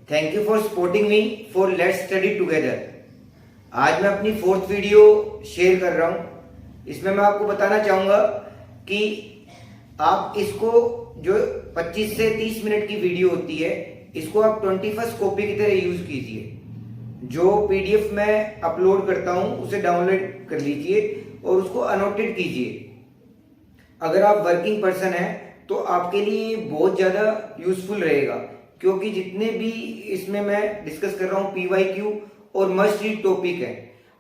Thank you for supporting me for let's study together. आज मैं अपनी फोर्थ वीडियो शेयर कर रहा हूं। इसमें मैं आपको बताना चाहूंगा कि आप इसको जो 25 से 30 मिनट की वीडियो होती है, इसको आप 21st कॉपी की तरह यूज कीजिए। जो पीडीएफ मैं अपलोड करता हूं उसे डाउनलोड कर लीजिए और उसको अनोटेड कीजिए। अगर आप वर्किंग पर्सन हैं तो आपके लिए बहुत ज़्यादा यूजफुल रहेगा, क्योंकि जितने भी इसमें मैं डिस्कस कर रहा हूँ पीवाईक्यू और मस्ट रीड टॉपिक है।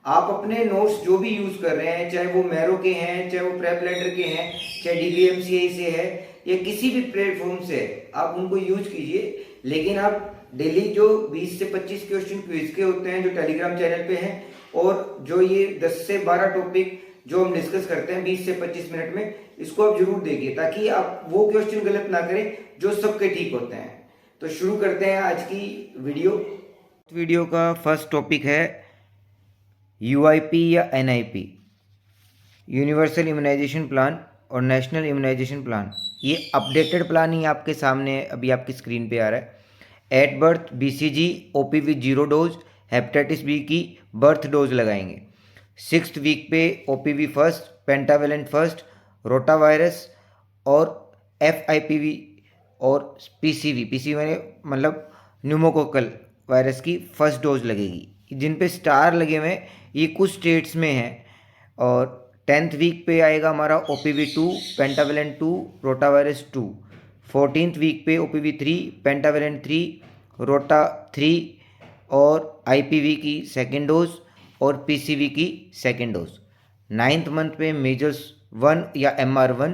आप अपने नोट्स जो भी यूज कर रहे हैं, चाहे वो मैरो के हैं, चाहे वो प्रेप लेटर के हैं, चाहे डीबीएमसीआई से है या किसी भी प्लेटफॉर्म से, आप उनको यूज कीजिए। लेकिन आप डेली जो 20 से 25 क्वेश्चन क्विज के होते हैं जो टेलीग्राम चैनल पे हैं, और जो ये 10 से 12 टॉपिक जो हम डिस्कस करते हैं 20 से 25 मिनट में, इसको आप जरूर देखिए ताकि आप वो क्वेश्चन गलत ना करें जो सबके ठीक होते हैं। तो शुरू करते हैं आज की वीडियो का फर्स्ट टॉपिक है यूआईपी या एनआईपी, यूनिवर्सल इम्यूनाइजेशन प्लान और नेशनल इम्यूनाइजेशन प्लान। ये अपडेटेड प्लान ही आपके सामने अभी आपकी स्क्रीन पे आ रहा है। At birth BCG OPV 0 dose, hepatitis B की बर्थ डोज लगाएंगे। 6th वीक पे OPV first, pentavalent first, rota virus और एफआईपीवी और पीसीवी मतलब न्यूमोकोकल वायरस की फर्स्ट डोज लगेगी। जिन पे स्टार लगे हुए हैं ये कुछ स्टेट्स में हैं। और 10th वीक पे आएगा हमारा OPV 2, pentavalent 2, rota virus 2। 14th week पे ओपीवी 3, पेंटावेलेंट 3, रोटा 3 और आईपीवी की सेकेंड डोज और पीसीवी की सेकेंड डोज। 9th मंथ पे मेजर्स 1 या MR1,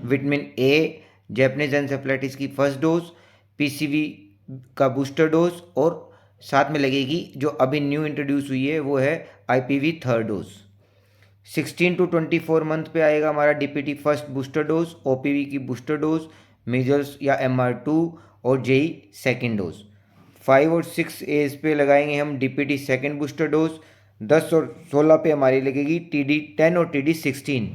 vitamin A, Japanese encephalitis की फर्स्ट डोज, पीसीवी का बूस्टर डोज, और साथ में लगेगी जो अभी न्यू इंट्रोड्यूस हुई है वो है IPv third dose. 16 to 24 month पे आएगा हमारा DPT first booster dose, OPV की बूस्टर डोज, मेजर्स या MR2 और जेई सेकेंड डोज। 5 और 6 एज पे लगाएंगे हम डीपीटी सेकेंड बूस्टर डोज। 10 और 16 पे हमारी लगेगी टीडी 10 और टीडी 16।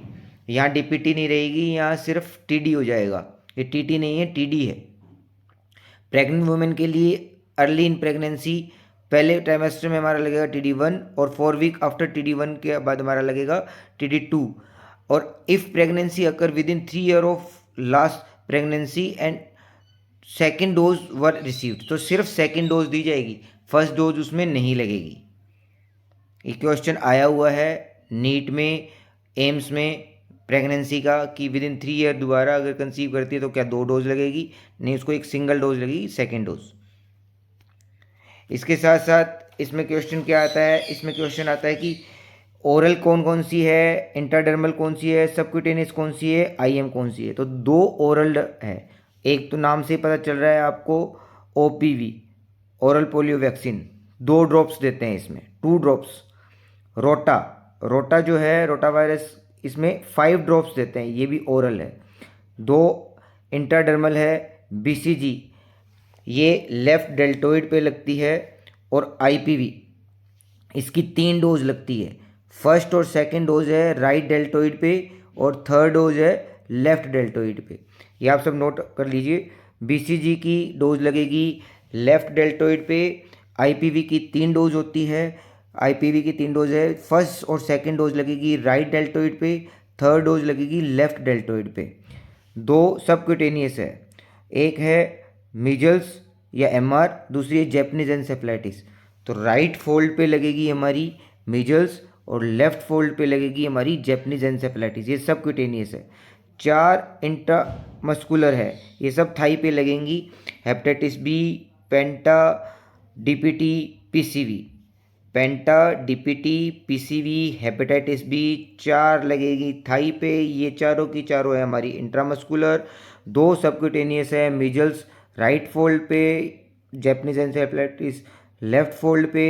यहाँ डीपीटी नहीं रहेगी, यहाँ सिर्फ टीडी हो जाएगा। ये टीटी नहीं है, टीडी है। प्रेग्नेंट वुमेन के लिए अर्ली इन प्रेगनेंसी पहले ट्राइमेस्टर में हमारा लगेगा TD1 और 4 वीक आफ्टर TD1 के बाद हमारा लगेगा TD2। और if pregnancy occur with in 3 year of last pregnancy and second dose were received, तो सिर्फ सेकेंड डोज दी जाएगी, फर्स्ट डोज उसमें नहीं लगेगी। ये क्वेश्चन आया हुआ है नीट में, एम्स में प्रेगनेंसी का कि विद इन 3 ईयर दोबारा अगर कंसीव करती है तो क्या 2 डोज लगेगी? नहीं, उसको एक सिंगल डोज लगेगी, सेकेंड डोज। इसके साथ साथ इसमें क्वेश्चन क्या आता है? इसमें क्वेश्चन आता है कि ओरल कौन कौन सी है, इंट्राडर्मल कौन सी है, सबक्यूटेनियस कौन सी है, आईएम कौन सी है। तो 2 ओरल है। एक तो नाम से पता चल रहा है आपको, OPV oral polio vaccine 2 drops देते हैं इसमें, 2 ड्रॉप्स। रोटा जो है रोटा वायरस, इसमें 5 ड्रॉप्स देते हैं, ये भी ओरल है। 2 इंट्राडर्मल है बीसीजी, ये लेफ्ट डेल्टोइड पे लगती है, और आईपीवी इसकी 3 डोज लगती है। फर्स्ट और सेकंड डोज है राइट डेल्टोइड पे और थर्ड डोज है लेफ्ट डेल्टोइड पे। ये आप सब नोट कर लीजिए। बीसीजी की डोज लगेगी लेफ्ट डेल्टोइड पे, आईपीवी की 3 डोज होती है, आईपीवी की 3 डोज है। फर्स्ट और सेकंड डोज लगेगी राइट डेल्टोइड पे, थर्ड डोज लगेगी लेफ्ट डेल्टोइड पे। 2 सबक्यूटेनियस है, एक है मीजल्स या MR, दूसरी है जैपनीज एन्सेफेलाइटिस। तो राइट फोल्ड पे लगेगी हमारी मीजल्स और लेफ्ट फोल्ड पे लगेगी हमारी जैपनीज एन्सेफेलाइटिस, ये सबक्यूटेनियस है। 4 इंट्रामस्कुलर है, ये सब थाई पे लगेंगी, हेपेटाइटिस बी, पेंटा, डीपीटी, पीसीवी। पेंटा, डीपीटी, पीसीवी, हेपेटाइटिस बी 4 लगेगी थाई पे, ये चारों की चारों है हमारी इंट्रामस्कुलर। 2 सबक्यूटेनियस है, मीजल्स राइट फोल्ड पे, जैपनीज एन्सेफेलाइटिस लेफ्ट फोल्ड पे,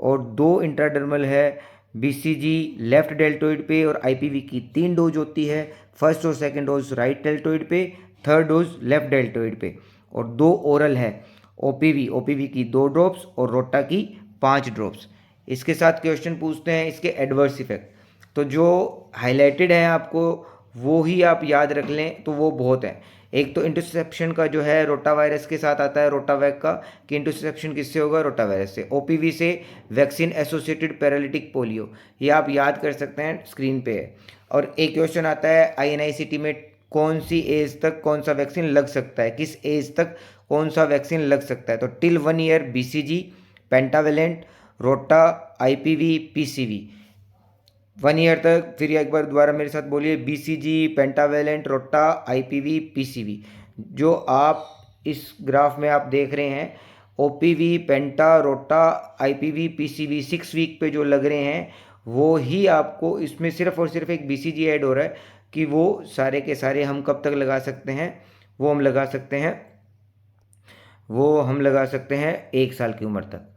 और 2 इंट्राडर्मल है, बीसीजी लेफ्ट डेल्टोइड पे, और आईपीवी की 3 डोज होती है। फर्स्ट और सेकंड डोज राइट डेल्टोइड पे, थर्ड डोज लेफ्ट डेल्टोइड पे। और 2 ओरल है, ओपीवी की 2 ड्रॉप्स और रोटा की 5 ड्रॉप्स। इसके साथ क्वेश्चन पूछते हैं इसके एडवर्स इफेक्ट। तो जो हाईलाइटेड है आपको वो ही आप याद रख लें तो वो बहुत है। एक तो इंटरसेप्शन का जो है रोटा वायरस के साथ आता है रोटावैक का, कि इंटरसेप्शन किससे होगा, रोटा वायरस से। ओपीवी से वैक्सीन एसोसिएटेड पैरालिटिक पोलियो, ये आप याद कर सकते हैं, स्क्रीन पे है। और एक क्वेश्चन आता है आईएनआईसीटी में, कौन सी एज तक कौन सा वैक्सीन लग सकता है, किस एज तक कौन सा वैक्सीन लग सकता है। तो टिल 1 ईयर बीसीजी, पेंटावेलेंट, रोटा, आईपीवी, पीसीवी। 1 ईयर तक, फिर एक बार दोबारा मेरे साथ बोलिए, बीसीजी, पेंटावेलेंट, रोटा, आईपीवी, पीसीवी। जो आप इस ग्राफ में आप देख रहे हैं, ओपीवी, पेंटा, रोटा, आईपीवी, पीसीवी 6 वीक पे जो लग रहे हैं, वो ही आपको इसमें सिर्फ और सिर्फ एक बीसीजी ऐड हो रहा है कि वो सारे के सारे हम कब तक लगा सकते हैं, वो हम लगा सकते हैं 1 साल की उम्र तक।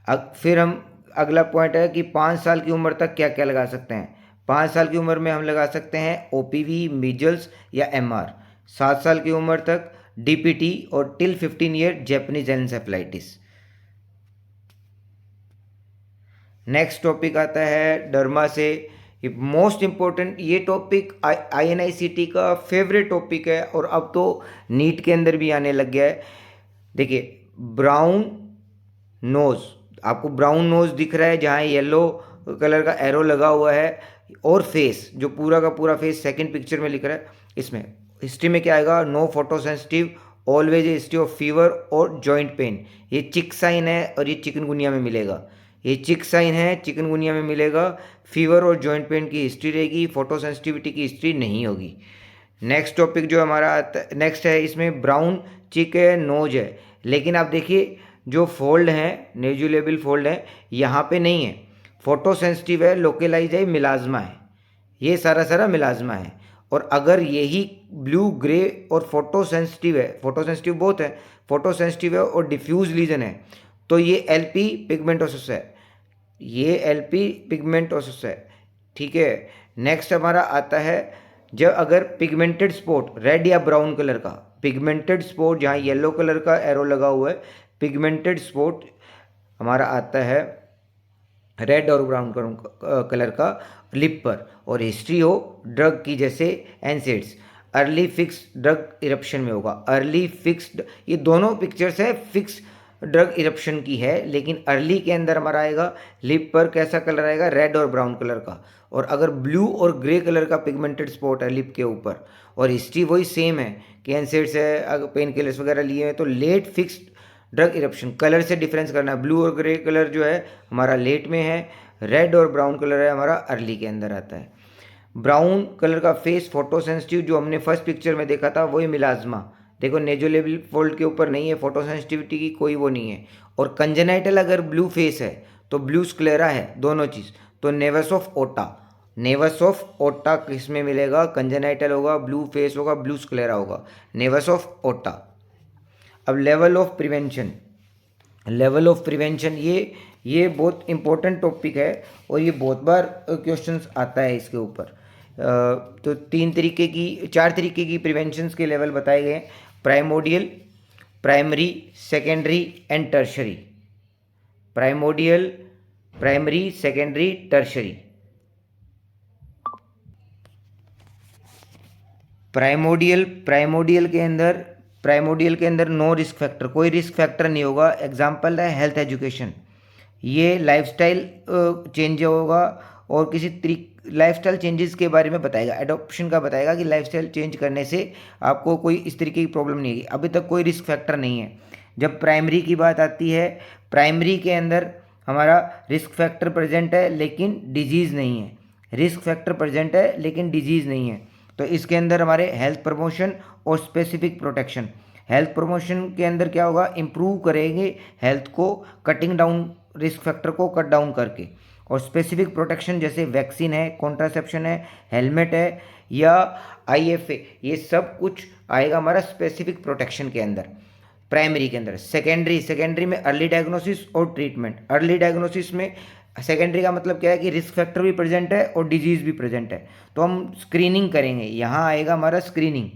अब फिर हम अगला पॉइंट है कि 5 साल की उम्र तक क्या क्या लगा सकते हैं। 5 साल की उम्र में हम लगा सकते हैं ओपीवी, मीजल्स या एमआर। 7 साल की उम्र तक डीपीटी, और till 15 year Japanese encephalitis. Next topic आता है डर्मा से, मोस्ट इम्पोर्टेंट। ये टॉपिक आईएनआईसीटी का फेवरेट टॉपिक है, और अब तो नीट के अंदर भी आने लग गया है। देखिए, ब्राउन नोज, आपको ब्राउन नोज दिख रहा है जहाँ येलो कलर का एरो लगा हुआ है, और फेस, जो पूरा का पूरा फेस सेकंड पिक्चर में लिख रहा है। इसमें हिस्ट्री में क्या आएगा, no photo sensitive, always history of fever और जॉइंट पेन। ये चिक साइन है और ये चिकनगुनिया में मिलेगा। ये चिक साइन है, चिकनगुनिया में मिलेगा। फीवर और जॉइंट पेन की हिस्ट्री रहेगी, फोटो सेंसिटिविटी की हिस्ट्री नहीं होगी। नेक्स्ट टॉपिक जो हमारा नेक्स्ट है, इसमें ब्राउन चिक है, नोज है, लेकिन आप देखिए जो फोल्ड हैं, नेजुलेबल फोल्ड है, यहाँ पे नहीं है। फोटो सेंसिटिव है, लोकलाइज है, मिलाज्मा है, ये सारा मिलाज्मा है। और अगर यही ब्लू ग्रे और फोटो सेंसिटिव है, फोटो सेंसिटिव बहुत है, फोटो सेंसिटिव है और डिफ्यूज लीजन है, तो ये एलपी पिगमेंटोसिस है, ये एलपी पिगमेंटोसिस है। ठीक है। नेक्स्ट हमारा आता है, जब अगर पिगमेंटेड स्पॉट रेड या ब्राउन कलर का, पिगमेंटेड स्पॉट जहाँ येलो कलर का एरो लगा हुआ है, पिगमेंटेड स्पॉट हमारा आता है रेड और ब्राउन कलर का लिप पर, और हिस्ट्री हो ड्रग की, जैसे NSAIDs, early fix drug eruption में होगा। अर्ली फिक्स्ड, ये दोनों पिक्चर्स है फिक्स ड्रग इरप्शन की है, लेकिन अर्ली के अंदर हमारा आएगा लिप पर कैसा कलर आएगा, रेड और ब्राउन कलर का। और अगर ब्लू और ग्रे कलर का पिगमेंटेड स्पॉट है लिप के ऊपर, और हिस्ट्री वही सेम है कि एनसेड्स है, अगर पेन किलर्स वगैरह लिए हैं, तो late fixed drug eruption. Colour से डिफरेंस करना है, ब्लू और ग्रे कलर जो है हमारा लेट में है, रेड और ब्राउन कलर है हमारा अर्ली के अंदर आता है। ब्राउन कलर का फेस फोटो सेंसिटिव, जो हमने फर्स्ट पिक्चर में देखा था वही मिलाज्मा। देखो नेजोलेबल फोल्ड के ऊपर नहीं है, फोटो सेंसिटिविटी की कोई वो नहीं है। और कंजेनाइटल अगर ब्लू फेस है तो ब्लू स्क्लेरा है, दोनों चीज़। तो नेवस ऑफ ओटा, नेवस ऑफ ओटा किस में मिलेगा, कंजेनाइटल होगा, ब्लू फेस होगा, ब्लू स्क्लेरा होगा, नेवस ऑफ ओटा। अब level of prevention, level of prevention ये बहुत इंपॉर्टेंट टॉपिक है, और ये बहुत बार क्वेश्चंस आता है इसके ऊपर। तो 4 तरीके की प्रिवेंशंस के लेवल बताए गए हैं, primordial, primary, secondary and tertiary. Primordial, primary, secondary, tertiary. Primordial के अंदर नो रिस्क फैक्टर, कोई रिस्क फैक्टर नहीं होगा। एग्जाम्पल है हेल्थ एजुकेशन, ये लाइफस्टाइल चेंज होगा, और किसी लाइफस्टाइल चेंजेस के बारे में बताएगा, एडॉप्शन का बताएगा कि लाइफस्टाइल चेंज करने से आपको कोई इस तरीके की प्रॉब्लम नहीं है। अभी तक कोई रिस्क फैक्टर नहीं है। जब प्राइमरी की बात आती है, प्राइमरी के अंदर हमारा रिस्क फैक्टर प्रेजेंट है लेकिन डिजीज़ नहीं है, रिस्क फैक्टर प्रेजेंट है लेकिन डिजीज़ नहीं है। तो इसके अंदर हमारे हेल्थ प्रमोशन और स्पेसिफिक प्रोटेक्शन। हेल्थ प्रमोशन के अंदर क्या होगा, इम्प्रूव करेंगे हेल्थ को, कटिंग डाउन रिस्क फैक्टर को कट डाउन करके। और स्पेसिफिक प्रोटेक्शन जैसे वैक्सीन है, कॉन्ट्रासेप्शन है, हेलमेट है या आईएफए, ये सब कुछ आएगा हमारा स्पेसिफिक प्रोटेक्शन के अंदर, प्राइमरी के अंदर। सेकेंडरी में अर्ली डायग्नोसिस और ट्रीटमेंट। अर्ली डायग्नोसिस में, सेकेंडरी का मतलब क्या है कि रिस्क फैक्टर भी प्रेजेंट है और डिजीज़ भी प्रेजेंट है, तो हम स्क्रीनिंग करेंगे। यहाँ आएगा हमारा स्क्रीनिंग,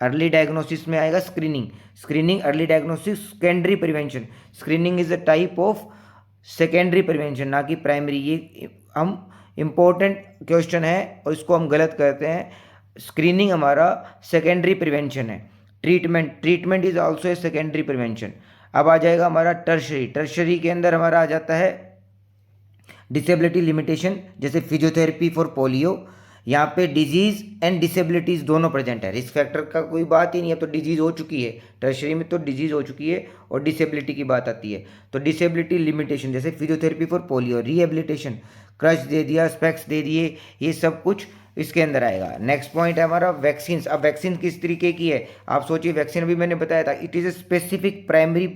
अर्ली डायग्नोसिस में आएगा screening, early diagnosis, secondary prevention. Screening is a type of secondary prevention, ना कि प्राइमरी। ये हम इम्पोर्टेंट क्वेश्चन है और इसको हम गलत करते हैं। स्क्रीनिंग हमारा सेकेंडरी प्रिवेंशन है, treatment is also a secondary prevention. अब आ जाएगा हमारा टर्शरी के अंदर हमारा आ जाता है डिसेबिलिटी लिमिटेशन, जैसे फिजियोथेरेपी फॉर पोलियो। यहाँ पे डिजीज एंड डिसेबिलिटीज दोनों प्रेजेंट है, रिस्क फैक्टर का कोई बात ही नहीं है, तो डिजीज हो चुकी है टर्शरी में, तो डिजीज हो चुकी है और डिसेबिलिटी की बात आती है। तो डिसेबिलिटी लिमिटेशन जैसे physiotherapy for polio, rehabilitation, crutch दे दिया, स्पेक्स दे दिए, ये सब कुछ इसके अंदर आएगा। नेक्स्ट पॉइंट है हमारा वैक्सीन। अब वैक्सीन किस तरीके की है आप सोचिए, वैक्सीन भी मैंने बताया था, it is a specific primary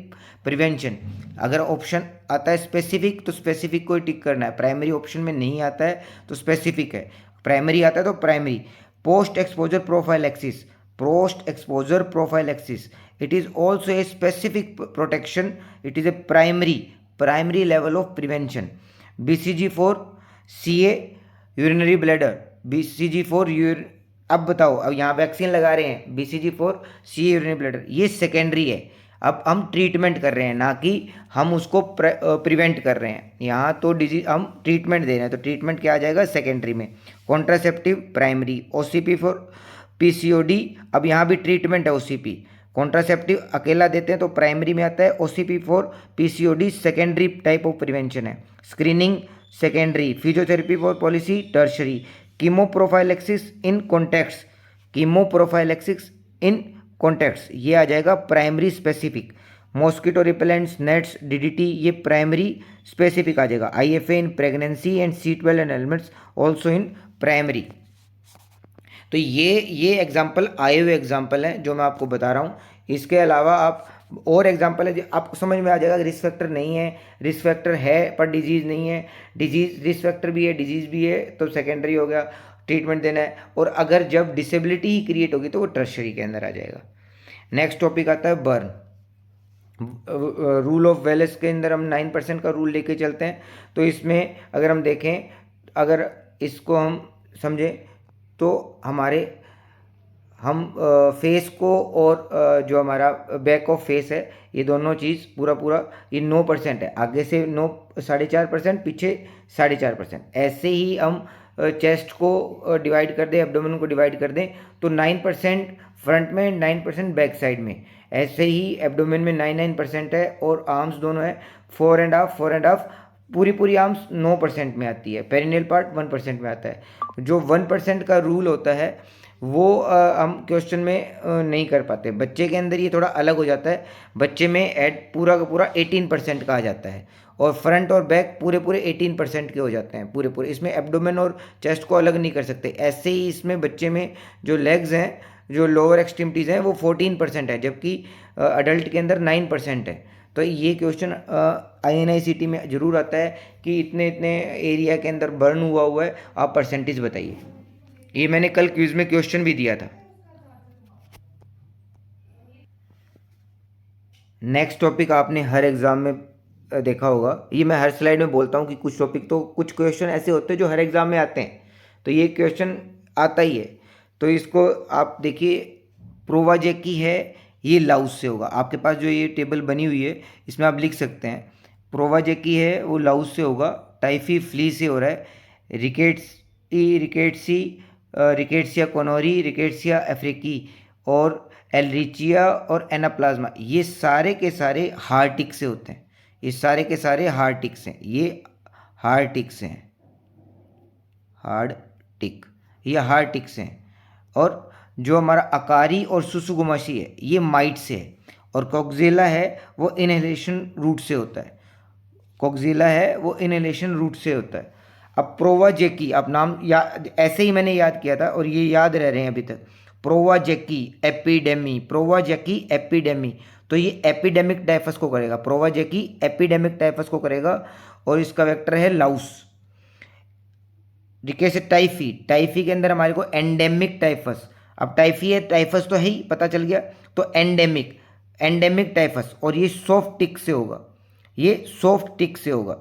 prevention. अगर ऑप्शन आता है स्पेसिफिक तो स्पेसिफिक को ही टिक करना है, प्राइमरी ऑप्शन में नहीं आता है तो स्पेसिफिक है, प्राइमरी आता है तो primary. Post exposure prophylaxis it is also a specific protection, it is A primary level of prevention. BCG for CA urinary bladder, BCG for अब बताओ, अब यहाँ वैक्सीन लगा रहे हैं, BCG for CA urinary bladder, ये सेकेंडरी है। अब हम ट्रीटमेंट कर रहे हैं, ना कि हम उसको प्रिवेंट कर रहे हैं। यहाँ तो डिजीज हम ट्रीटमेंट दे रहे हैं, तो ट्रीटमेंट क्या आ जाएगा सेकेंडरी में। Contraceptive primary, OCP for PCOD, अब यहाँ भी ट्रीटमेंट है OCP। कॉन्ट्रासेप्टिव अकेला देते हैं तो प्राइमरी में आता है, OCP for PCOD secondary type of prevention है। Screening secondary, physiotherapy for policy tertiary, chemoprophylaxis in contacts ये आ जाएगा primary specific. Mosquito repellents, nets, DDT ये प्राइमरी स्पेसिफिक आ जाएगा। IFA in pregnancy and C12 and elements also in primary. तो ये example आए हुए एग्जाम्पल हैं जो मैं आपको बता रहा हूँ। इसके अलावा आप और एग्जाम्पल है, आपको समझ में आ जाएगा रिस्क फैक्टर नहीं है, रिस्क फैक्टर है पर डिजीज़ नहीं है, डिजीज़ रिस्क फैक्टर भी है डिजीज़ भी है, तो सेकेंडरी हो गया, ट्रीटमेंट देना है। और अगर जब डिसेबिलिटी ही क्रिएट होगी तो वो टर्शरी के अंदर आ जाएगा। नेक्स्ट टॉपिक आता है बर्न। रूल ऑफ वेलेस के अंदर हम 9% का रूल लेके चलते हैं। तो इसमें अगर हम देखें, अगर इसको हम समझें तो हम फेस को और जो हमारा बैक ऑफ फेस है ये दोनों चीज़ पूरा ये 9% है, आगे से 4.5%, पीछे 4.5%। ऐसे ही हम चेस्ट को डिवाइड कर दें, एब्डोमेन को डिवाइड कर दें तो 9% फ्रंट में, 9% बैक साइड में। ऐसे ही एब्डोमेन में 9% है और आर्म्स दोनों है 4.5, पूरी आर्म्स 9% में आती है, पेरिनियल पार्ट 1% में आता है। जो 1% का रूल होता है वो हम क्वेश्चन में नहीं कर पाते। बच्चे के अंदर ये थोड़ा अलग हो जाता है, बच्चे में पूरा का पूरा 18% का आ जाता है और फ्रंट और बैक पूरे 18% के हो जाते हैं पूरे। इसमें एब्डोमेन और चेस्ट को अलग नहीं कर सकते। ऐसे ही इसमें बच्चे में जो लेग्स हैं, जो लोअर एक्सट्रीमिटीज़ हैं वो 14% है, जबकि अडल्ट के अंदर 9% है। तो ये क्वेश्चन INI-CT में ज़रूर आता है कि इतने एरिया के अंदर बर्न हुआ है, आप परसेंटेज बताइए। ये मैंने कल क्विज में क्वेश्चन भी दिया था। नेक्स्ट टॉपिक आपने हर एग्ज़ाम में देखा होगा, ये मैं हर स्लाइड में बोलता हूँ कि कुछ टॉपिक तो कुछ क्वेश्चन ऐसे होते हैं जो हर एग्ज़ाम में आते हैं, तो ये क्वेश्चन आता ही है। तो इसको आप देखिए, प्रोवाजेकी है, ये लाउस से होगा। आपके पास जो ये टेबल बनी हुई है इसमें आप लिख सकते हैं, प्रोवाजेकी है वो लाउस से होगा, टाइफी फ्ली से हो रहा है, रिकेट्सिया कोनोरी, रिकेट्सिया अफ्रीकी और एलरिचिया और एनाप्लाज्मा, ये सारे के सारे हार्टिक से होते हैं। ये सारे के सारे हार्टिक्स हैं, ये हार्टिक्स हैं, हार्टिक्स हैं। और जो हमारा अकारी और सुसुगुमाशी है ये माइट से है, और कॉक्सिला है वो इनहेलेशन रूट से होता है। अब प्रोवाजेकी, अब नाम ऐसे ही मैंने याद किया था और ये याद रह रहे हैं अभी तक। प्रोवाजेकी एपिडेमी, तो ये एपिडेमिक टाइफस को करेगा, प्रोवाजेकी एपिडेमिक टाइफस को करेगा और इसका वेक्टर है लाउस। जैसे टाइफी के अंदर हमारे को एंडेमिक टाइफस, अब टाइफी है, टाइफस तो है ही, पता चल गया, तो एंडेमिक टाइफस, और ये सॉफ्ट टिक से होगा।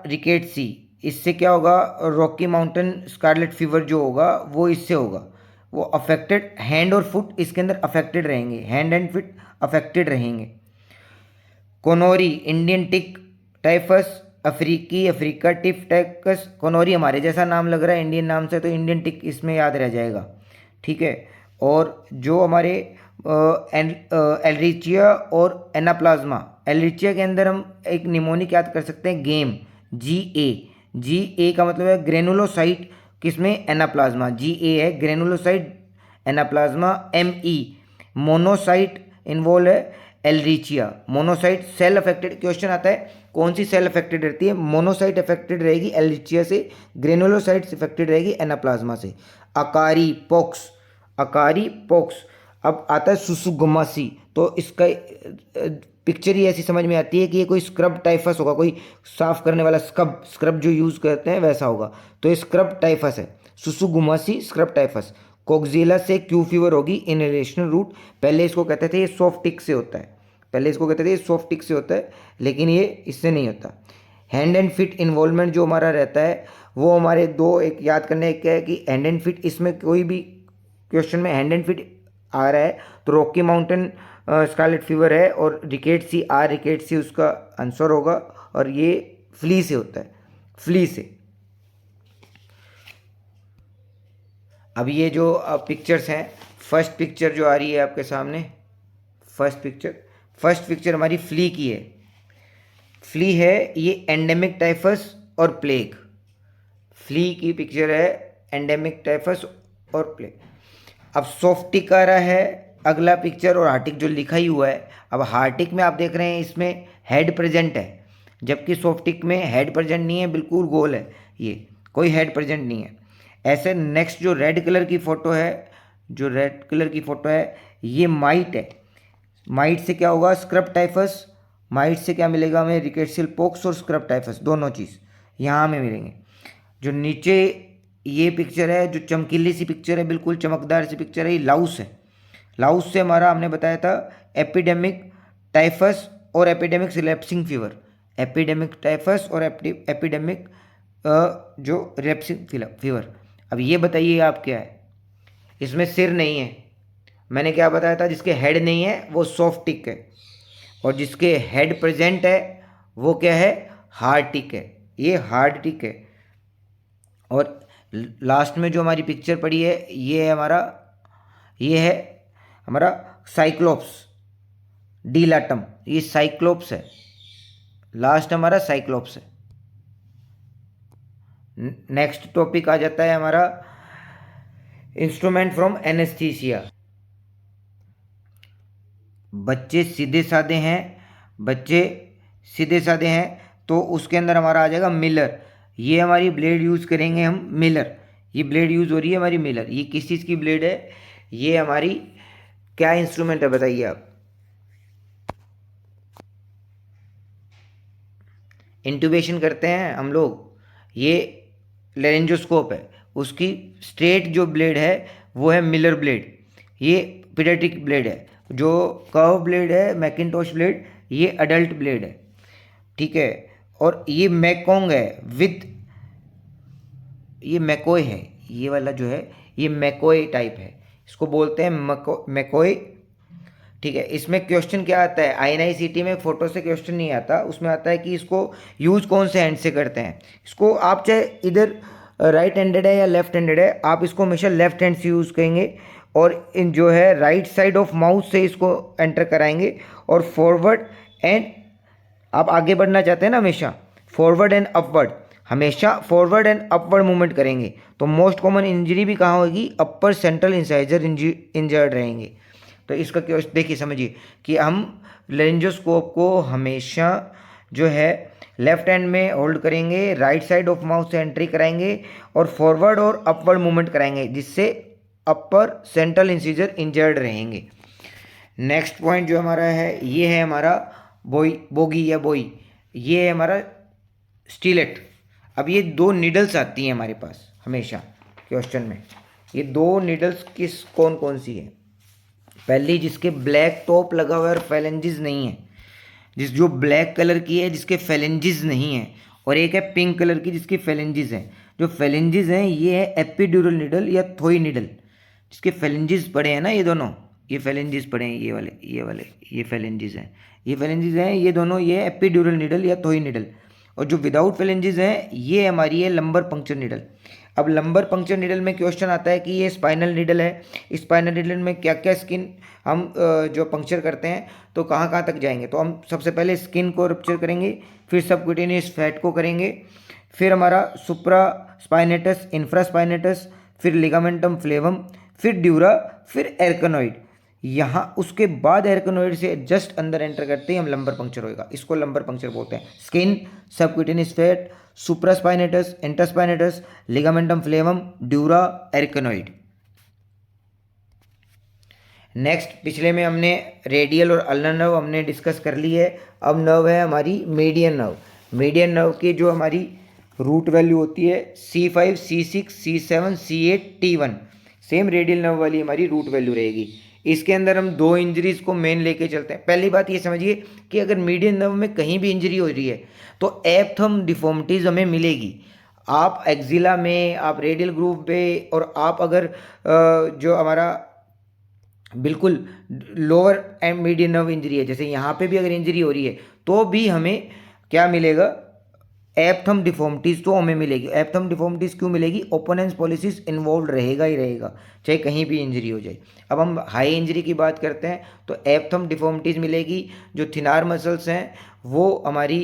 रिकेट्सी, इससे क्या होगा, रॉकी माउंटेन स्कारलेट फीवर जो होगा वो इससे होगा, वो अफेक्टेड हैंड और फुट इसके अंदर अफेक्टेड रहेंगे, हैंड एंड फुट अफेक्टेड रहेंगे। कोनोरी, इंडियन टिक टाइफस, अफ्रीका टिक टाइफस। कोनोरी हमारे जैसा नाम लग रहा है इंडियन नाम से, तो इंडियन टिक इसमें याद रह जाएगा, ठीक है। और जो हमारे एलरिचिया और एनाप्लाज्मा, एलरिचिया के अंदर हम एक निमोनिक याद कर सकते हैं, गेम, जी ए का मतलब है ग्रेनुलोसाइट, किसमें, एनाप्लाज्मा, जी ए है granulocyte anaplasma, M monocyte involve है ehrlichia, monocyte cell affected, question आता है कौन सी सेल अफेक्टेड रहती है, मोनोसाइट अफेक्टेड रहेगी एलरिचिया से, ग्रेनुलोसाइट अफेक्टेड रहेगी एनाप्लाज्मा से। अकारी पोक्स। अब आता है सुसुगमासी, तो इसका पिक्चर ही ऐसी समझ में आती है कि ये कोई स्क्रब टाइफस होगा, कोई साफ करने वाला स्क्रब जो यूज़ करते हैं वैसा होगा, तो ये स्क्रब टाइफस है, सुसुगमासी स्क्रब टाइफस। कोक्जिला से क्यू फीवर होगी, इनहेलेशनल रूट, पहले इसको कहते थे ये सॉफ्ट टिक से होता है, लेकिन ये इससे नहीं होता। हैंड एंड फिट इन्वॉल्वमेंट जो हमारा रहता है वो हमारे दो, एक याद करने, एक क्या है कि हैंड एंड फिट, इसमें कोई भी क्वेश्चन में हैंड एंड फिट आ रहा है तो रॉकी माउंटेन स्कारलेट फीवर है, और रिकेट्सी उसका आंसर होगा, और ये फ्ली से होता है, फ्ली से। अब ये जो पिक्चर्स हैं, फर्स्ट पिक्चर जो आ रही है आपके सामने, फर्स्ट पिक्चर हमारी फ्ली की है, फ्ली है ये एंडेमिक टाइफस और प्लेग, फ्ली की पिक्चर है, एंडेमिक टाइफस और प्लेग। अब सॉफ्टिक आ रहा है अगला पिक्चर, और हार्टिक जो लिखा ही हुआ है। अब हार्टिक में आप देख रहे हैं इसमें हेड प्रेजेंट है, जबकि सॉफ्टिक में हेड प्रेजेंट नहीं है, बिल्कुल गोल है, ये कोई हेड प्रेजेंट नहीं है। ऐसे नेक्स्ट जो रेड कलर की फ़ोटो है, ये माइट है, माइट से क्या होगा, स्क्रब टाइफस, माइट से क्या मिलेगा हमें, रिकेट्सियल पोक्स और स्क्रब टाइफस, दोनों चीज़ यहाँ हमें मिलेंगे। जो नीचे ये पिक्चर है, जो चमकीली सी पिक्चर है, बिल्कुल चमकदार सी पिक्चर है, ये लाउस है, लाउस से हमारा हमने बताया था एपिडेमिक टाइफस और epidemic relapsing fever, epidemic typhus और एपिडेमिक जो रिलैप्सिंग फीवर। अब ये बताइए आप क्या है, इसमें सिर नहीं है, मैंने क्या बताया था, जिसके हेड नहीं है वो सॉफ्ट टिक है, और जिसके हेड प्रेजेंट है वो क्या है, हार्ड टिक है, ये हार्ड टिक है। और लास्ट में जो हमारी पिक्चर पड़ी है ये है हमारा साइक्लोप्स डिलाटम, ये साइक्लोप्स है, लास्ट हमारा साइक्लोप्स है। नेक्स्ट टॉपिक आ जाता है हमारा इंस्ट्रूमेंट फ्रॉम एनेस्थीसिया। बच्चे सीधे साधे हैं तो उसके अंदर हमारा आ जाएगा मिलर, ये हमारी ब्लेड यूज़ करेंगे हम, मिलर, ये ब्लेड यूज़ हो रही है हमारी मिलर, ये किस चीज़ की ब्लेड है, ये हमारी क्या इंस्ट्रूमेंट है बताइए आप, इंट्यूबेशन करते हैं हम लोग, ये लेरेंजोस्कोप है, उसकी स्ट्रेट जो ब्लेड है वो है मिलर ब्लेड, ये पीडियाट्रिक ब्लेड है, जो कर्व ब्लेड है मैकिन्टॉश ब्लेड, ये अडल्ट ब्लेड है, ठीक है। और ये मैकोंग है ये मैकोय है, ये वाला जो है ये मैकोय टाइप है, इसको बोलते हैं मैकोय, ठीक है। इसमें क्वेश्चन क्या आता है, INICT में फोटो से क्वेश्चन नहीं आता, उसमें आता है कि इसको यूज़ कौन से हैंड से करते हैं। इसको आप चाहे इधर राइट हैंडेड है या लेफ्ट हैंडेड है, आप इसको हमेशा लेफ्ट हैंड से यूज़ करेंगे, और इन जो है राइट साइड ऑफ माउथ से इसको एंटर कराएंगे, और फॉरवर्ड एंड, आप आगे बढ़ना चाहते हैं ना, हमेशा फॉरवर्ड एंड अपवर्ड, हमेशा फॉरवर्ड एंड अपवर्ड मूवमेंट करेंगे। तो मोस्ट कॉमन इंजरी भी कहाँ होगी, अपर सेंट्रल इंसाइजर इंजर्ड रहेंगे। तो इसका क्वेश्चन देखिए, समझिए कि हम लेरेंजोस्कोप को हमेशा जो है लेफ्ट हैंड में होल्ड करेंगे, राइट साइड ऑफ माउथ से एंट्री कराएंगे, और फॉरवर्ड और अपवर्ड मूवमेंट कराएंगे, जिससे अपर सेंट्रल इंसाइजर इंजर्ड रहेंगे। नेक्स्ट पॉइंट जो हमारा है, ये है हमारा बोगी या बोई, ये है हमारा स्टीलेट। अब ये दो नीडल्स आती हैं हमारे पास हमेशा क्वेश्चन में, ये दो नीडल्स कौन कौन सी है, पहली जिसके ब्लैक टॉप लगा हुआ है और फेलेंजिस नहीं है, जो ब्लैक कलर की है जिसके फेलेंजिस नहीं है, और एक है पिंक कलर की जिसकी फेलेंजिस हैं। जो फेलेंजिस हैं ये है एपिड्यूरल नीडल या थोई नीडल, जिसके फेलेंजिस पड़े हैं ना, ये दोनों, ये फेलेंजिस पड़े हैं, ये वाले ये फेलेंजिस हैं, ये दोनों, ये एपिड्यूरल नीडल या थोई नीडल। और जो विदाउट फेलेंजिस हैं ये हमारी है लंबर पंक्चर नीडल। अब लंबर पंक्चर नीडल में क्वेश्चन आता है कि ये स्पाइनल नीडल है, स्पाइनल नीडल में क्या क्या स्किन हम जो पंक्चर करते हैं तो कहाँ कहाँ तक जाएंगे। तो हम सबसे पहले स्किन को रप्चर करेंगे, फिर सबक्यूटेनियस फैट को करेंगे, फिर हमारा सुप्रा स्पाइनेटस, इंफ्रा स्पाइनेटस, फिर लिगामेंटम फ्लेवम, फिर ड्यूरा, फिर एर्कनोइड। यहाँ उसके बाद एर्कनोइड से जस्ट अंदर एंटर करते ही हम लंबर पंक्चर होएगा, इसको लंबर पंक्चर बोलते हैं। Skin, subcutaneous fat, supraspinatus, interspinatus, ligamentum flavum, dura, arachnoid. Next, पिछले में हमने रेडियल और अल्नर नर्व हमने डिस्कस कर ली है। अब नर्व है हमारी मीडियन नर्व। मीडियन नर्व की जो हमारी रूट वैल्यू होती है C5, C6, C7, C8, T1, same radial nerve वाली हमारी रूट वैल्यू रहेगी। इसके अंदर हम दो इंजरीज को मेन लेके चलते हैं। पहली बात ये समझिए कि अगर मीडियन नर्व में कहीं भी इंजरी हो रही है तो एप्थम डिफॉर्मिटीज हमें मिलेगी। आप एक्जिला में, आप रेडियल ग्रूव पे, और आप अगर जो हमारा बिल्कुल lower and median nerve injury है, जैसे यहाँ पे भी अगर इंजरी हो रही है तो भी हमें क्या मिलेगा, एप्थम डिफॉर्मिटीज तो हमें मिलेगी। एप्थम डिफॉर्मिटीज क्यों मिलेगी, ओपोनेंस पॉलिसिस इन्वॉल्व रहेगा ही रहेगा, चाहे कहीं भी इंजरी हो जाए। अब हम हाई इंजरी की बात करते हैं तो एप्थम डिफॉर्मिटीज मिलेगी, जो थिनार मसल्स हैं वो हमारी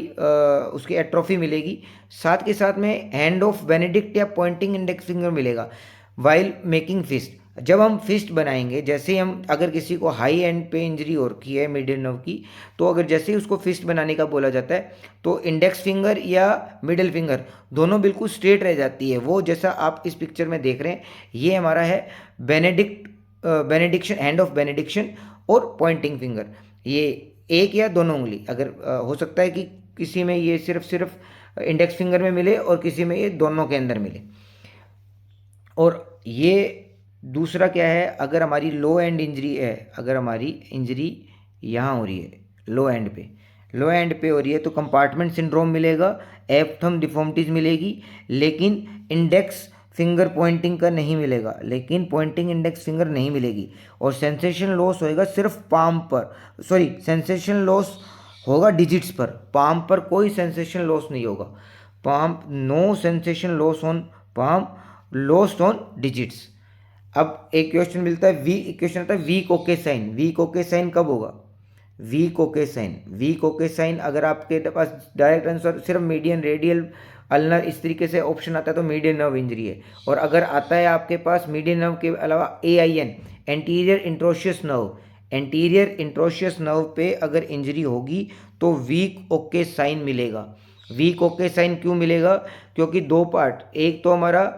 उसकी एट्रोफी मिलेगी। साथ के साथ में हैंड ऑफ बेनेडिक्ट या पॉइंटिंग इंडेक्स फिंगर मिलेगा वाइल मेकिंग फिस्ट। जब हम फिस्ट बनाएंगे, जैसे ही हम अगर किसी को हाई एंड पे इंजरी हो रखी है मीडियन नर्व की, तो अगर जैसे ही उसको फिस्ट बनाने का बोला जाता है तो इंडेक्स फिंगर या मिडिल फिंगर दोनों बिल्कुल स्ट्रेट रह जाती है। वो जैसा आप इस पिक्चर में देख रहे हैं, ये हमारा है बेनेडिक्शन, हैंड ऑफ बेनेडिक्शन और पॉइंटिंग फिंगर। ये एक या दोनों उंगली, अगर हो सकता है कि किसी में ये सिर्फ इंडेक्स फिंगर में मिले और किसी में ये दोनों के अंदर मिले। और ये दूसरा क्या है, अगर हमारी लो एंड इंजरी है, अगर हमारी इंजरी यहाँ हो रही है लो एंड पे हो रही है तो कंपार्टमेंट सिंड्रोम मिलेगा, एप्थम डिफॉर्मिटीज मिलेगी, लेकिन इंडेक्स फिंगर पॉइंटिंग का नहीं मिलेगा, लेकिन पॉइंटिंग इंडेक्स फिंगर नहीं मिलेगी। और सेंसेशन लॉस होएगा सिर्फ पाम पर, सॉरी सेंसेशन लॉस होगा डिजिट्स पर, पाम पर कोई सेंसेशन लॉस नहीं होगा। Palm, no sensation loss on palm, lost on digits. अब एक क्वेश्चन मिलता है, क्वेश्चन आता है weak okay sign. Weak okay sign कब होगा, वीक ओके साइन अगर आपके पास डायरेक्ट आंसर सिर्फ मीडियन, रेडियल, अल्नर इस तरीके से ऑप्शन आता है तो मीडियन नर्व इंजरी है। और अगर आता है आपके पास मीडियन नर्व के अलावा AIN, anterior interosseous nerve, anterior interosseous nerve पे अगर इंजरी होगी तो वीक ओके साइन मिलेगा। वीक ओके साइन क्यों मिलेगा, क्योंकि दो पार्ट, एक तो हमारा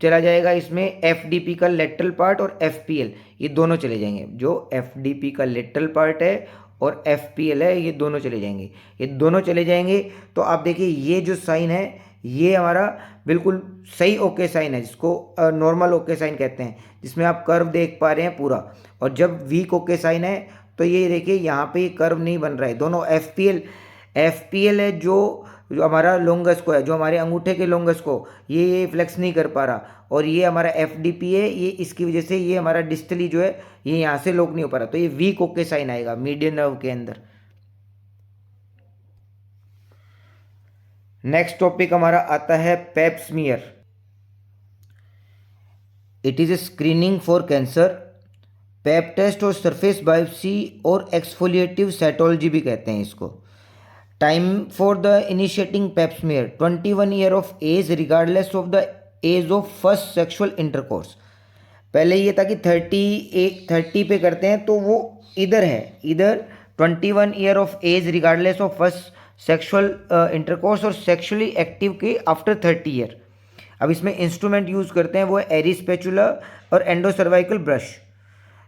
चला जाएगा इसमें FDP का लेटरल पार्ट और FPL, ये दोनों चले जाएंगे। जो FDP का लेटरल पार्ट है और FPL है, ये दोनों चले जाएंगे, ये दोनों चले जाएंगे। तो आप देखिए ये जो साइन है ये हमारा बिल्कुल सही ओके साइन है, जिसको नॉर्मल ओके साइन कहते हैं, जिसमें आप कर्व देख पा रहे हैं पूरा। और जब वीक ओके साइन है तो ये देखिए यहाँ पे ये कर्व नहीं बन रहा है। दोनों FPL है जो हमारा लोंगस को है, जो हमारे अंगूठे के लोंगस को ये फ्लेक्स नहीं कर पा रहा, और ये हमारा FDP है, ये इसकी वजह से ये हमारा डिस्टली जो है ये यहाँ से लॉक नहीं हो पा रहा, तो ये वीक ओके साइन आएगा मीडियन नर्व के अंदर। नेक्स्ट टॉपिक हमारा आता है pap smear. It is a screening for cancer. Pap test और सरफेस बायोप्सी और एक्सफोलिएटिव साइटोलॉजी भी कहते हैं इसको। Time for the initiating pap smear 21 year of age regardless of the age of first sexual intercourse. पहले ये था कि 30 पे करते हैं, तो वो इधर है, इधर 21 year of age regardless of first sexual intercourse और सेक्सुअली एक्टिव के आफ्टर 30 ईयर। अब इसमें इंस्ट्रूमेंट यूज़ करते हैं वो है एरी स्पेचुला और एंडोसर्वाइकल ब्रश।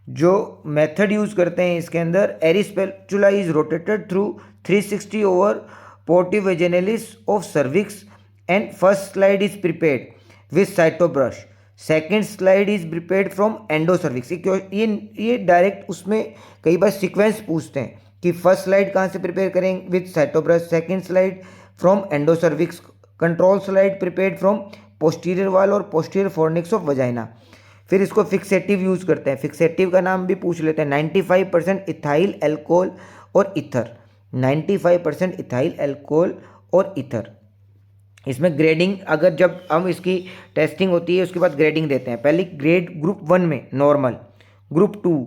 जो मेथड यूज़ करते हैं इसके अंदर, Ayre spatula is rotated through 360 over portio vaginalis of cervix and first slide is prepared with cytobrush, second slide is prepared from endocervix. ये डायरेक्ट उसमें कई बार sequence पूछते हैं कि फर्स्ट स्लाइड कहाँ से प्रिपेयर करें with cytobrush, second slide from endocervix, control slide prepared from posterior wall और पोस्टीरियर फोर्निक्स ऑफ वजाइना। फिर इसको फिक्सेटिव यूज़ करते हैं। फिक्सेटिव का नाम भी पूछ लेते हैं। 95% इथाइल एल्कोहल और ईथर, 95% इथाइल एल्कोहल और ईथर। इसमें ग्रेडिंग, अगर जब हम इसकी टेस्टिंग होती है उसके बाद ग्रेडिंग देते हैं। पहली ग्रेड ग्रुप 1 में normal, group 2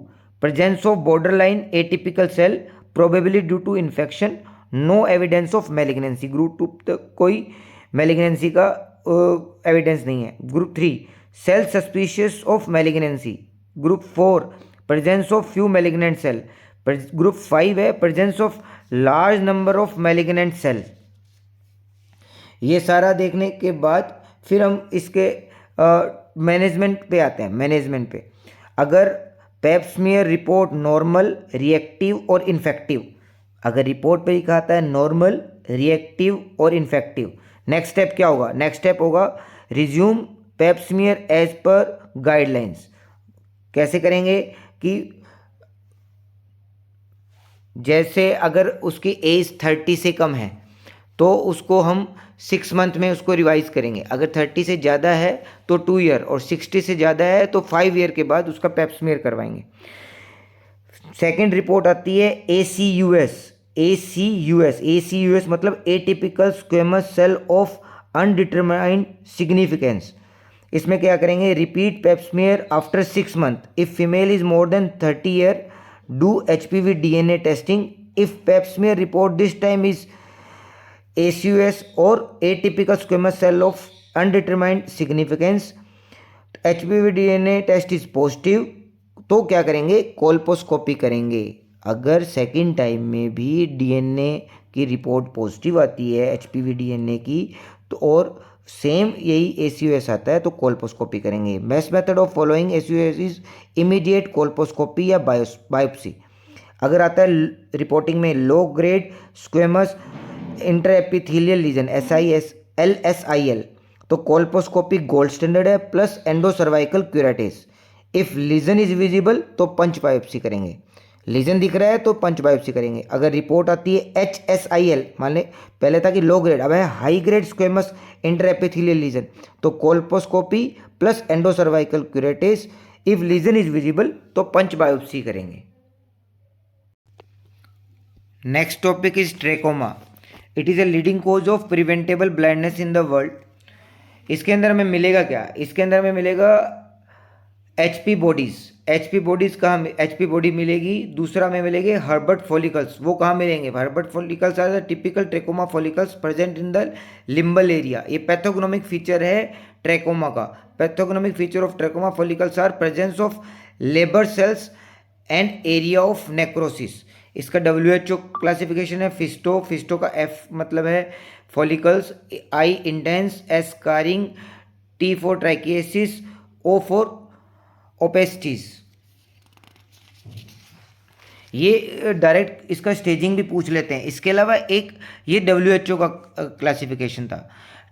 presence of borderline atypical cell probability due to infection, no evidence of malignancy, group 2 तक कोई मैलिग्नेंसी का एविडेंस नहीं है। Group 3 cell suspicious of malignancy, group 4 presence of few malignant cell, group 5 है presence of large number of malignant cell. ये सारा देखने के बाद फिर हम इसके मैनेजमेंट पे आते हैं। मैनेजमेंट पे अगर पेप स्मीयर रिपोर्ट नॉर्मल, रिएक्टिव और इन्फेक्टिव, अगर रिपोर्ट पे ही कहता है नॉर्मल, रिएक्टिव और इन्फेक्टिव, नेक्स्ट स्टेप क्या होगा? नेक्स्ट स्टेप होगा रिज्यूम पेप स्मीयर एज पर गाइडलाइंस। कैसे करेंगे कि जैसे अगर उसकी एज 30 से कम है तो उसको हम 6 मंथ में उसको रिवाइज करेंगे। अगर 30 से ज़्यादा है तो 2 ईयर, और 60 से ज़्यादा है तो 5 ईयर के बाद उसका पेप स्मीयर करवाएंगे। सेकेंड रिपोर्ट आती है ACUS। ACUS मतलब atypical squamous cell of undetermined significance. इसमें क्या करेंगे? Repeat pap smear after 6 month. If female is more than 30 year do HPV DNA testing. If pap smear report this time is ACUS और atypical squamous cell of undetermined significance, HPV DNA test is positive, तो क्या करेंगे? Colposcopy करेंगे। अगर second time में भी DNA की report positive आती है HPV DNA की, तो और सेम यही ACUS आता है तो कोल्पोस्कोपी करेंगे। Best method of following ACUS is immediate colposcopy या बायोप्सी। अगर आता है रिपोर्टिंग में low grade squamous intraepithelial lesion LSIL, तो कोल्पोस्कोपी गोल्ड स्टैंडर्ड है, plus endocervical curettage. If lesion is visible तो पंच बायोप्सी करेंगे। लीजन दिख रहा है तो पंच बायोप्सी करेंगे। अगर रिपोर्ट आती है HSIL, मान लें पहले था कि लो ग्रेड, अब है high grade squamous intraepithelial lesion, तो colposcopy plus endocervical curettage. If lesion is visible तो पंच बायोप्सी करेंगे। Next topic is trachoma. It is a leading cause of preventable blindness in the world. इसके अंदर हमें मिलेगा क्या? इसके अंदर हमें मिलेगा HP बॉडीज़। HP बॉडीज़ कहाँ? HP बॉडी मिलेगी। दूसरा में मिलेंगे हर्बर्ट फॉलिकल्स। वो कहाँ मिलेंगे? Herbert follicles are the typical trachoma follicles present in the limbal area. ये पैथोग्नोमिक फीचर है ट्रेकोमा का। Pathognomonic feature of trachoma follicles are presence of Leber cells and area of necrosis. इसका WHO classification है FISTO का F मतलब है follicles, I intense, S scarring, T for trichiasis, O for ओपेस्टिस। ये direct इसका staging भी पूछ लेते हैं। इसके अलावा एक ये WHO का क्लासिफिकेशन था।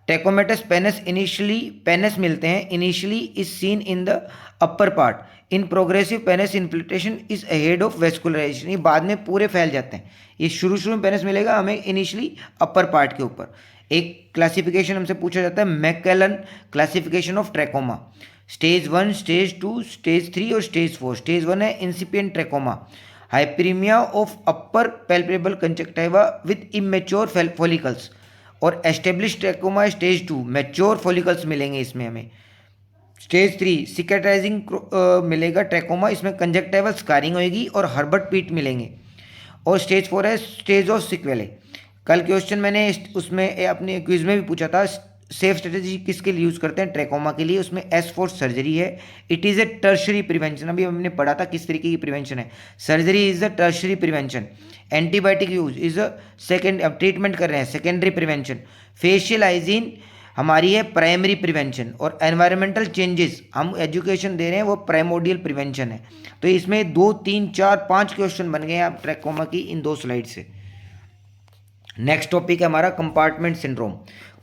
ट्रेकोमेटस पेनस इनिशियली, पेनस मिलते हैं initially is seen in the upper part, in progressive pannus infiltration is ahead of vascularisation. ये बाद में पूरे फैल जाते हैं। ये शुरू में पेनस मिलेगा हमें इनिशियली अपर पार्ट के ऊपर। एक क्लासिफिकेशन हमसे पूछा जाता है MacCallan classification of trachoma. Stage 1, stage 2, stage 3 और स्टेज 4। स्टेज 1 है incipient trachoma, hyperaemia of upper palpebral conjunctiva with immature follicles, और establish trachoma stage 2, mature follicles मिलेंगे इसमें हमें। स्टेज 3 सिकेट्राइजिंग मिलेगा ट्रेकोमा, इसमें कंजक्टिवल स्कारिंग होगी और हर्बर्ट पीट मिलेंगे। और स्टेज 4 है स्टेज ऑफ सिक्वेले। कल क्वेश्चन मैंने उसमें अपने क्विज में भी पूछा था, सेफ स्ट्रेटेजी किसके लिए यूज़ करते हैं? ट्रेकोमा के लिए। उसमें S फॉर सर्जरी है। It is A tertiary prevention. अभी हमने पढ़ा था किस तरीके की प्रिवेंशन है। Surgery is a tertiary prevention. Antibiotic use is a second, अब ट्रीटमेंट कर रहे हैं, सेकेंडरी प्रिवेंशन। फेशियल हाइजीन हमारी है प्राइमरी प्रिवेंशन, और एनवायरमेंटल चेंजेस हम एजुकेशन दे रहे हैं वो प्राइमोडियल प्रिवेंशन है। तो इसमें 2, 3, 4, 5 क्वेश्चन बन गए हैं आप ट्रेकोमा की इन 2 स्लाइड से। नेक्स्ट टॉपिक है हमारा कंपार्टमेंट सिंड्रोम।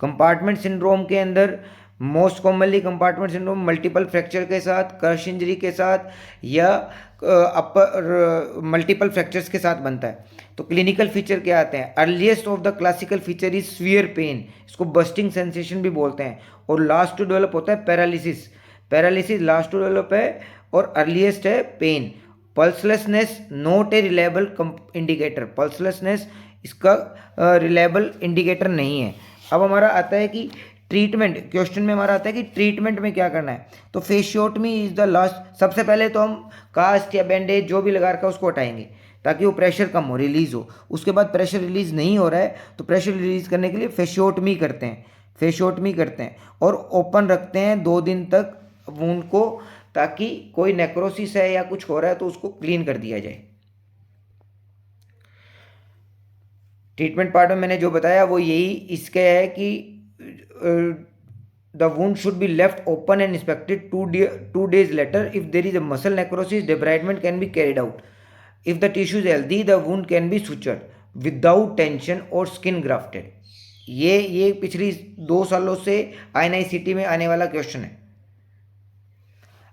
कंपार्टमेंट सिंड्रोम के अंदर most commonly compartment syndrome multiple fracture के साथ, क्रश इंजरी के साथ, या अपर मल्टीपल फ्रैक्चर्स के साथ बनता है। तो क्लिनिकल फीचर क्या आते हैं? Earliest of the classical feature is severe pain, इसको बस्टिंग सेंसेशन भी बोलते हैं। और लास्ट टू डेवलप होता है paralysis. Paralysis last to develop है, और अर्लीस्ट है pain. Pulselessness not a reliable indicator. Pulselessness इसका रिलायबल इंडिकेटर नहीं है। अब हमारा आता है कि ट्रीटमेंट, क्वेश्चन में हमारा आता है कि ट्रीटमेंट में क्या करना है। तो फेशियोटमी इज द लास्ट। सबसे पहले तो हम कास्ट या बैंडेज जो भी लगा रखा है उसको हटाएंगे ताकि वो प्रेशर कम हो, रिलीज हो। उसके बाद प्रेशर रिलीज नहीं हो रहा है तो प्रेशर रिलीज करने के लिए फेशियोटमी करते हैं, फेशियोटमी करते हैं और ओपन रखते हैं 2 दिन तक वूंड को, ताकि कोई नेक्रोसिस है या कुछ हो रहा है तो उसको क्लीन कर दिया जाए। ट्रीटमेंट पार्ट में मैंने जो बताया वो यही इसके है कि the wound should be left open and inspected 2 days later. If there is a muscle necrosis, debridement can be carried out. If the tissue is healthy, the wound can be sutured without tension or skin grafted. ये पिछली 2 सालों से INICT में आने वाला question है।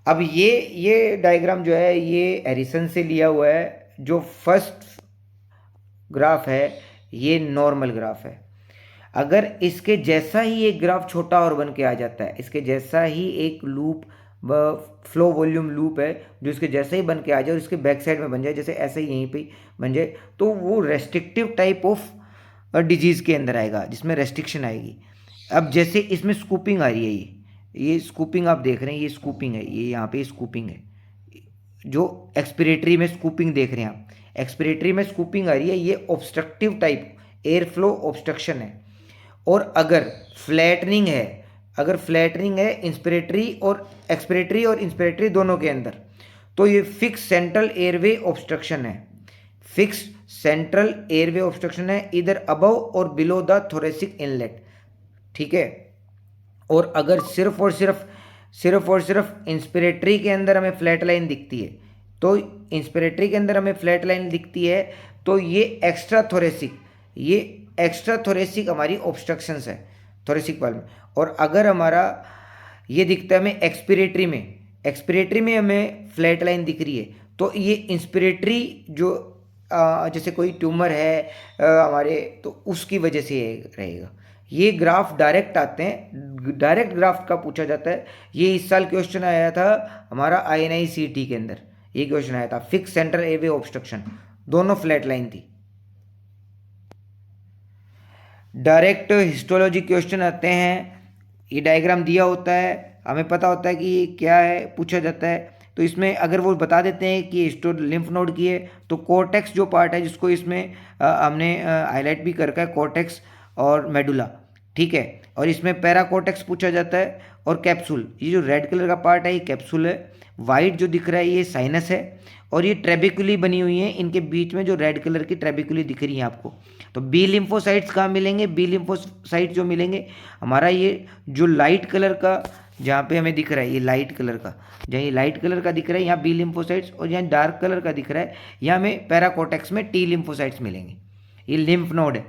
अब ये डायग्राम जो है ये हैरिसन से लिया हुआ है। जो फर्स्ट ग्राफ है ये नॉर्मल ग्राफ है। अगर इसके जैसा ही एक ग्राफ छोटा और बन के आ जाता है, इसके जैसा ही एक लूप फ्लो वॉल्यूम लूप है जो इसके जैसा ही बन के आ जाए और इसके बैक साइड में बन जाए, जैसे ऐसे ही यहीं पे बन जाए, तो वो रेस्ट्रिक्टिव टाइप ऑफ डिजीज़ के अंदर आएगा जिसमें रेस्ट्रिक्शन आएगी। अब जैसे इसमें स्कूपिंग आ रही है, ये स्कूपिंग आप देख रहे हैं, ये स्कूपिंग है, ये यहाँ पे स्कूपिंग है। जो एक्सपिरेटरी में स्कूपिंग देख रहे हैं आप, एक्सपिरेटरी में स्कूपिंग आ रही है, ये obstructive type air flow obstruction है। और अगर फ्लैटनिंग है इंस्पिरेटरी और एक्सपिरेटरी और इंस्पिरेटरी दोनों के अंदर, तो ये फिक्स सेंट्रल एयरवे ऑब्स्ट्रक्शन है। फिक्स सेंट्रल एयरवे ऑब्स्ट्रक्शन है इधर अबव और बिलो द थोरेसिक इनलेट, ठीक है। और अगर सिर्फ और सिर्फ इंस्पिरेटरी के अंदर हमें फ्लैट लाइन दिखती है, तो इंस्पिरेटरी के अंदर हमें फ्लैट लाइन दिखती है, तो ये एक्स्ट्रा थोरेसिक हमारी ऑब्स्ट्रक्शंस है थोरेसिक वाल में। और अगर हमारा ये दिखता है हमें एक्सपिरेटरी में हमें फ्लैट लाइन दिख रही है, तो ये इंस्पिरेटरी जो जैसे कोई ट्यूमर है हमारे, तो उसकी वजह से ये रहेगा। ये ग्राफ डायरेक्ट आते हैं, डायरेक्ट ग्राफ का पूछा जाता है। ये इस साल क्वेश्चन आया था हमारा INICT के अंदर, ये क्वेश्चन आया था। फिक्स सेंट्रल एयरवे ऑब्स्ट्रक्शन, दोनों फ्लैट लाइन थी। डायरेक्ट हिस्टोलॉजी क्वेश्चन आते हैं, ये डायग्राम दिया होता है, हमें पता होता है कि ये क्या है, पूछा जाता है। तो इसमें अगर वो बता देते हैं कि लिम्फ नोड की है, तो कोर्टेक्स जो पार्ट है जिसको इसमें हमने हाईलाइट भी कर रखा है, कोर्टेक्स और मेडुला, ठीक है। और इसमें पैराकोर्टेक्स पूछा जाता है और कैप्सूल, ये जो रेड कलर का पार्ट है ये कैप्सूल है, वाइट जो दिख रहा है ये साइनस है, और ये ट्रेबिकुली बनी हुई है, इनके बीच में जो रेड कलर की ट्रेबिकुली दिख रही है आपको। तो बी लिम्फोसाइट्स कहाँ मिलेंगे? बी लिम्फोसाइट जो मिलेंगे हमारा ये जो लाइट कलर का जहाँ पे हमें दिख रहा है, ये लाइट कलर का, जहाँ ये लाइट कलर का दिख रहा है यहाँ बी लिम्फोसाइट्स, और यहाँ डार्क कलर का दिख रहा है यहाँ हमें पैराकोर्टेक्स में टी लिम्फोसाइट्स मिलेंगे। ये लिम्फ नोड है।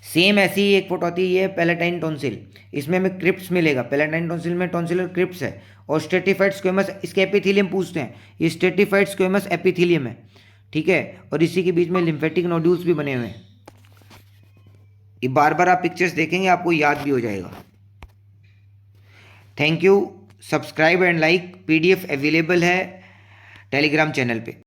सेम ऐसी ही एक फोटो आती है, ये पैलेटाइन टॉन्सिल, इसमें हमें क्रिप्स मिलेगा। पैलेटाइन टॉन्सिल में टॉन्सिलर क्रिप्स है और स्ट्रेटिफाइड स्क्वेमस, इसके एपिथेलियम पूछते हैं, ये स्ट्रेटिफाइड स्क्वेमस एपिथेलियम है, ठीक है। और इसी के बीच में लिम्फेटिक नोड्यूल्स भी बने हुए हैं। ये बार बार आप पिक्चर्स देखेंगे आपको याद भी हो जाएगा। Thank you. Subscribe and like. PDF available है टेलीग्राम चैनल पे।